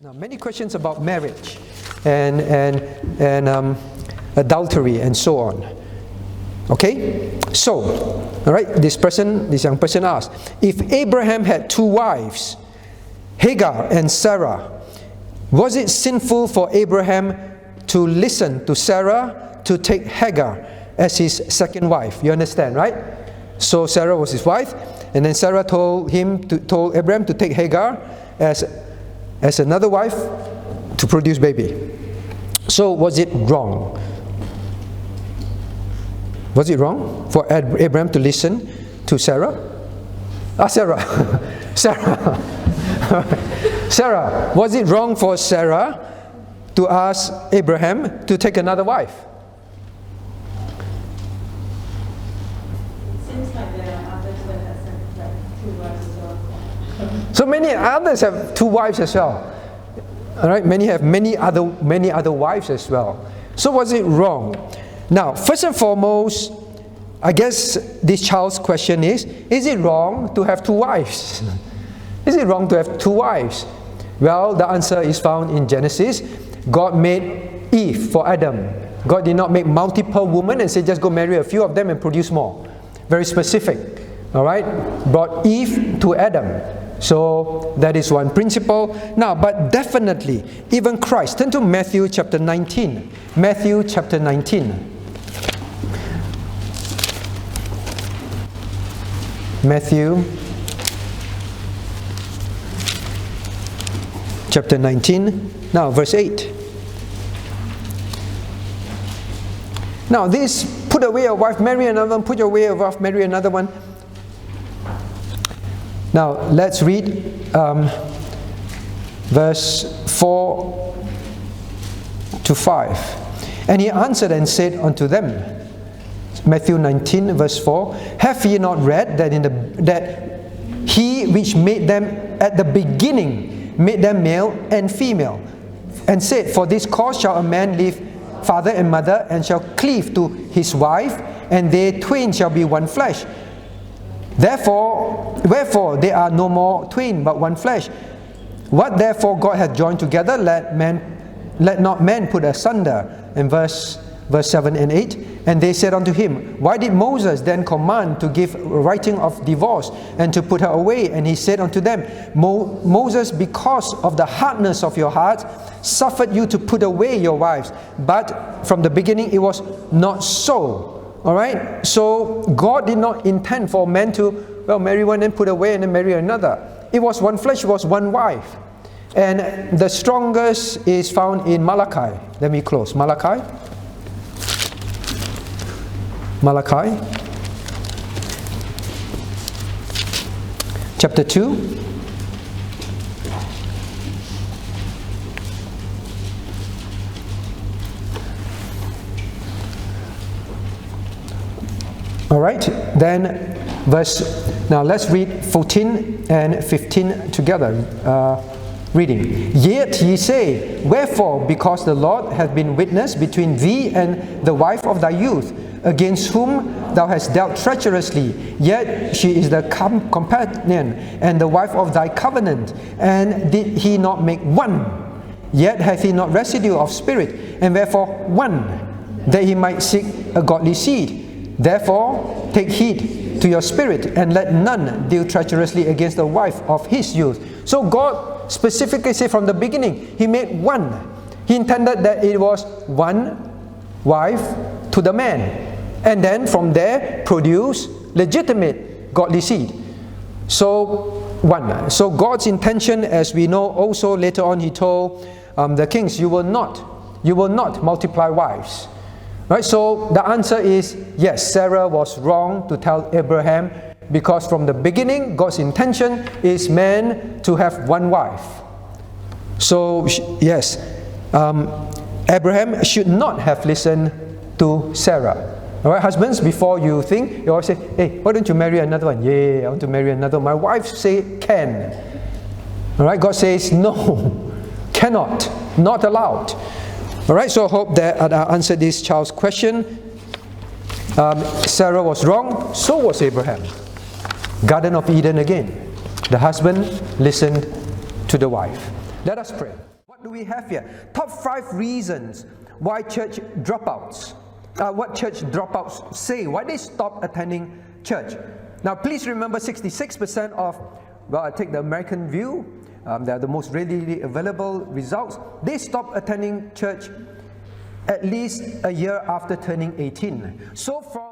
Now, many questions about marriage and adultery and so on. Okay? So, all right, this young person asked, if Abraham had two wives, Hagar and Sarah, was it sinful for Abraham to listen to Sarah to take Hagar as his second wife? You understand, right? So Sarah was his wife, and then Sarah told Abraham to take Hagar as another wife to produce baby. So was it wrong? Was it wrong for Abraham to listen to Sarah? Sarah. Sarah, was it wrong for Sarah to ask Abraham to take another wife? Seems like there are others that have two wives as well. So many others have two wives as well. All right, many have many other wives as well. So was it wrong? Now, first and foremost, I guess this child's question is it wrong to have two wives? Is it wrong to have two wives? Well, the answer is found in Genesis. God made Eve for Adam. God did not make multiple women and say just go marry a few of them and produce more. Very specific. All right? Brought Eve to Adam. So that is one principle. Now, but definitely, even Christ. Turn to Matthew chapter 19. Matthew chapter 19. Matthew chapter 19, now verse 8. Now this, put away a wife, marry another one, put away a wife, marry another one. Now let's read verse 4 to 5. And he answered and said unto them, Matthew 19 verse 4, have ye not read that he which made them at the beginning made them male and female, and said, for this cause shall a man leave father and mother, and shall cleave to his wife, and they twain shall be one flesh. Wherefore they are no more twain, but one flesh. What therefore God hath joined together, let not man put asunder. And verse 7 and 8, and they said unto him, why did Moses then command to give writing of divorce and to put her away? And he said unto them, Moses, because of the hardness of your hearts, suffered you to put away your wives. But from the beginning it was not so. All right? So God did not intend for men to, marry one and put away and then marry another. It was one flesh, it was one wife. And the strongest is found in Malachi. Let me close. Malachi chapter 2. All right, then now let's read 14 and 15 together. Reading. Yet ye say, wherefore? Because the Lord hath been witness between thee and the wife of thy youth, against whom thou hast dealt treacherously. Yet she is the companion and the wife of thy covenant. And did he not make one? Yet hath he not residue of spirit, and wherefore one, that he might seek a godly seed. Therefore take heed to your spirit, and let none deal treacherously against the wife of his youth. So God specifically say from the beginning, he made one. He intended that it was one wife to the man, and then from there produce legitimate godly seed. So one. So God's intention, as we know, also later on he told the kings, you will not multiply wives. Right? So the answer is yes, Sarah was wrong to tell Abraham, because from the beginning God's intention is man to have one wife. So yes, Abraham should not have listened to Sarah. Alright, husbands, before you think, you always say, hey, why don't you marry another one? Yeah, I want to marry another one. My wife say can. Alright, God says no, cannot, not allowed. Alright, so I hope that I answered this child's question. Sarah was wrong, so was Abraham. Garden of Eden again. The husband listened to the wife. Let us pray. what do we have here? Top 5 reasons why church dropouts, what church dropouts say, why they stop attending church. Now please remember 66% of, well, I take the American view, they're the most readily available results. They stop attending church at least a year after turning 18. So from